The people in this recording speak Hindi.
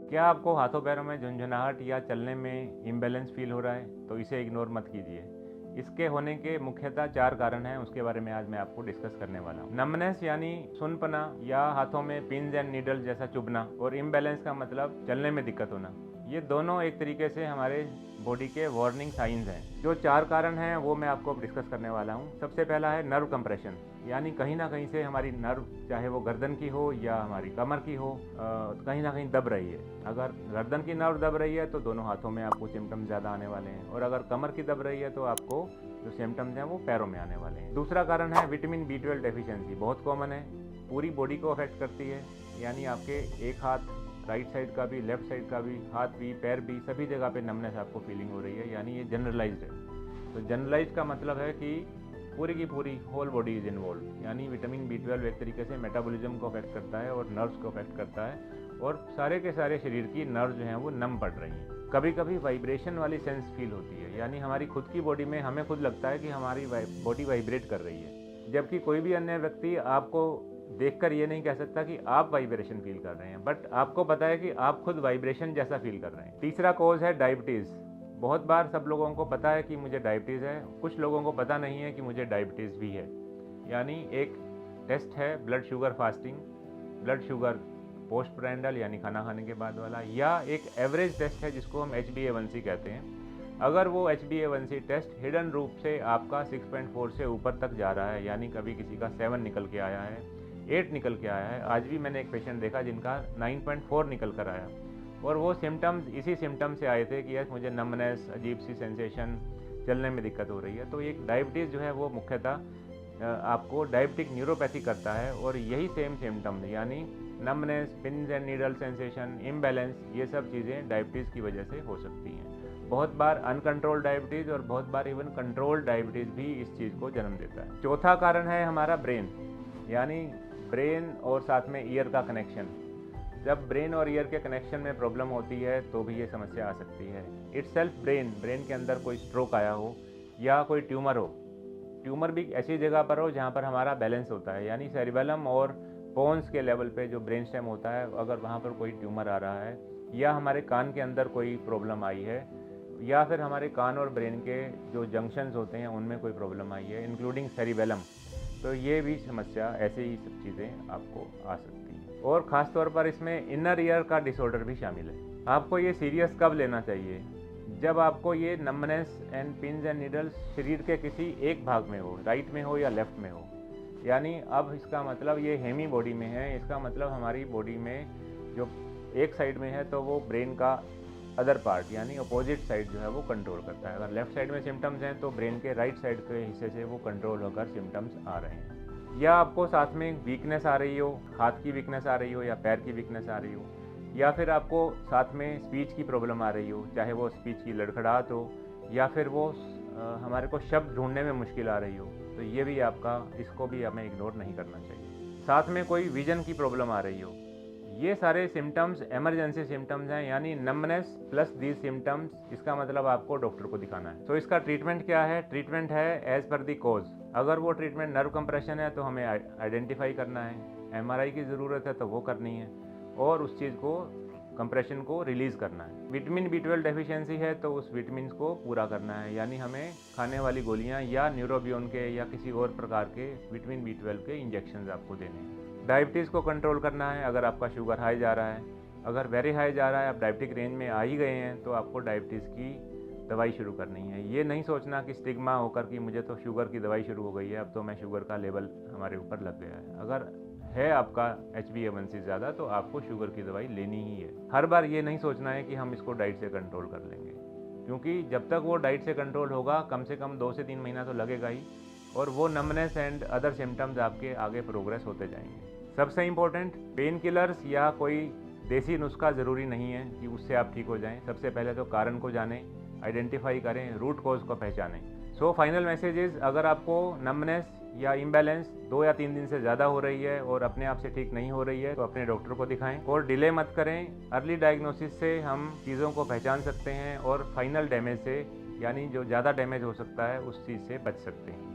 क्या आपको हाथों पैरों में झुंझुनाहट या चलने में इम्बैलेंस फील हो रहा है? तो इसे इग्नोर मत कीजिए। इसके होने के मुख्यतः 4 कारण हैं, उसके बारे में आज मैं आपको डिस्कस करने वाला हूँ। नमनेस यानी सुनपना या हाथों में पिन्स एंड नीडल जैसा चुभना, और इम्बैलेंस का मतलब चलने में दिक्कत होना। ये दोनों एक तरीके से हमारे बॉडी के वार्निंग साइंस हैं। जो 4 कारण हैं वो मैं आपको डिस्कस करने वाला हूँ। सबसे पहला है नर्व कंप्रेशन, यानी कहीं ना कहीं से हमारी नर्व, चाहे वो गर्दन की हो या हमारी कमर की हो, कहीं ना कहीं दब रही है। अगर गर्दन की नर्व दब रही है तो दोनों हाथों में आपको सिम्टम्स ज़्यादा आने वाले हैं, और अगर कमर की दब रही है तो आपको जो सिम्टम्स हैं वो पैरों में आने वाले हैं। दूसरा कारण है विटामिन B12 डेफिशिएंसी। बहुत कॉमन है, पूरी बॉडी को अफेक्ट करती है, यानी आपके एक हाथ राइट साइड का भी, लेफ्ट साइड का भी, हाथ भी, पैर भी, सभी जगह पे नमनेस आपको फीलिंग हो रही है, यानी ये जनरलाइज्ड है। तो जनरलाइज्ड का मतलब है कि पूरी की पूरी होल बॉडी इज इन्वॉल्व, यानी विटामिन B12 एक तरीके से मेटाबॉलिज्म को अफेक्ट करता है और नर्व्स को अफेक्ट करता है, और सारे के सारे शरीर की नर्व्स जो हैं वो नम पड़ रही हैं। कभी कभी वाइब्रेशन वाली सेंस फील होती है, यानी हमारी खुद की बॉडी में हमें खुद लगता है कि हमारी बॉडी वाइब्रेट कर रही है, जबकि कोई भी अन्य व्यक्ति आपको देखकर ये नहीं कह सकता कि आप वाइब्रेशन फील कर रहे हैं, बट आपको पता है कि आप खुद वाइब्रेशन जैसा फील कर रहे हैं। तीसरा कॉज है डायबिटीज़। बहुत बार सब लोगों को पता है कि मुझे डायबिटीज़ है, कुछ लोगों को पता नहीं है कि मुझे डायबिटीज़ भी है। यानी एक टेस्ट है blood sugar fasting, blood sugar postprandial यानी खाना खाने के बाद वाला, या एक एवरेज टेस्ट है जिसको हम HbA1c कहते हैं। अगर वो HbA1c टेस्ट हिडन रूप से आपका 6.4 से ऊपर तक जा रहा है, यानी कभी किसी का 7 निकल के आया है, 8 निकल के आया है, आज भी मैंने एक पेशेंट देखा जिनका 9.4 निकल कर आया, और वो सिम्टम्स इसी सिम्टम से आए थे कि यस मुझे नमनेस, अजीब सी सेंसेशन, चलने में दिक्कत हो रही है। तो एक डायबिटीज़ जो है वो मुख्यतः आपको डायबिटिक न्यूरोपैथी करता है, और यही सेम सिम्टम यानी numbness, pins and needle sensation, imbalance, ये सब चीज़ें डायबिटीज़ की वजह से हो सकती हैं। बहुत बार अनकंट्रोल्ड डायबिटीज़ और बहुत बार इवन कंट्रोल्ड डायबिटीज़ भी इस चीज़ को जन्म देता है। चौथा कारण है हमारा ब्रेन, यानी ब्रेन और साथ में ईयर का कनेक्शन। जब ब्रेन और ईयर के कनेक्शन में प्रॉब्लम होती है तो भी ये समस्या आ सकती है। इटसेल्फ ब्रेन के अंदर कोई स्ट्रोक आया हो या कोई ट्यूमर हो, ट्यूमर भी ऐसी जगह पर हो जहाँ पर हमारा बैलेंस होता है, यानी सेरिबेलम और पोन्स के लेवल पे जो ब्रेन स्टेम होता है, अगर वहाँ पर कोई ट्यूमर आ रहा है, या हमारे कान के अंदर कोई प्रॉब्लम आई है, या फिर हमारे कान और ब्रेन के जो जंक्शंस होते हैं उनमें कोई प्रॉब्लम आई है, इंक्लूडिंग सेरिबेलम, तो ये भी समस्या, ऐसे ही सब चीज़ें आपको आ सकती हैं। और ख़ास तौर पर इसमें इनर ईयर का डिसऑर्डर भी शामिल है। आपको ये सीरियस कब लेना चाहिए? जब आपको ये numbness and pins and needles शरीर के किसी एक भाग में हो, राइट में हो या लेफ्ट में हो, यानी अब इसका मतलब ये हेमी बॉडी में है, इसका मतलब हमारी बॉडी में जो एक साइड में है तो वो ब्रेन का अदर पार्ट यानी अपोजिट साइड जो है वो कंट्रोल करता है। अगर लेफ्ट साइड में सिम्टम्स हैं तो ब्रेन के राइट साइड के हिस्से से वो कंट्रोल होकर सिम्टम्स आ रहे हैं। या आपको साथ में वीकनेस आ रही हो, हाथ की वीकनेस आ रही हो या पैर की वीकनेस आ रही हो, या फिर आपको साथ में स्पीच की प्रॉब्लम आ रही हो, चाहे वो स्पीच की लड़खड़ाहट हो या फिर वो हमारे को शब्द ढूंढने में मुश्किल आ रही हो, तो ये भी आपका, इसको भी हमें इग्नोर नहीं करना चाहिए। साथ में कोई विजन की प्रॉब्लम आ रही हो, ये सारे सिम्टम्स इमरजेंसी सिम्टम्स हैं, यानी नमनेस प्लस दीज सिम्टम्स, इसका मतलब आपको डॉक्टर को दिखाना है। तो इसका ट्रीटमेंट क्या है? ट्रीटमेंट है एज पर दी कॉज। अगर वो ट्रीटमेंट नर्व कंप्रेशन है तो हमें आइडेंटिफाई करना है, MRI की ज़रूरत है तो वो करनी है, और उस चीज़ को, कंप्रेशन को रिलीज़ करना है। विटामिन B12 डेफिशिएंसी है तो उस विटामिन को पूरा करना है, यानी हमें खाने वाली गोलियां या न्यूरोबियोन के या किसी और प्रकार के विटामिन B12 के इंजेक्शन आपको देने हैं। डायबिटीज़ को कंट्रोल करना है। अगर आपका शुगर हाई जा रहा है, अगर वेरी हाई जा रहा है, आप डायबिटिक रेंज में आ ही गए हैं, तो आपको डायबिटीज़ की दवाई शुरू करनी है। ये नहीं सोचना कि स्टिग्मा होकर कि मुझे तो शुगर की दवाई शुरू हो गई है, अब तो मैं शुगर का लेवल हमारे ऊपर लग गया है। अगर है आपका HbA1c ज़्यादा तो आपको शुगर की दवाई लेनी ही है। हर बार ये नहीं सोचना है कि हम इसको डाइट से कंट्रोल कर लेंगे, क्योंकि जब तक वो डाइट से कंट्रोल होगा कम से कम 2 से 3 महीना तो लगेगा ही, और वो नमनेस एंड अदर सिम्टम्स आपके आगे प्रोग्रेस होते जाएंगे। सबसे इम्पोर्टेंट, पेन किलर्स या कोई देसी नुस्खा ज़रूरी नहीं है कि उससे आप ठीक हो जाएं। सबसे पहले तो कारण को जानें, आइडेंटिफाई करें, रूट कॉज को पहचानें। सो फाइनल मैसेज इज़, अगर आपको नमनेस या इम्बैलेंस 2 या 3 दिन से ज़्यादा हो रही है और अपने आप से ठीक नहीं हो रही है तो अपने डॉक्टर को दिखाएं, और डिले मत करें। अर्ली डायग्नोसिस से हम चीज़ों को पहचान सकते हैं और फाइनल डैमेज से, यानी जो ज़्यादा डैमेज हो सकता है, उस चीज़ से बच सकते हैं।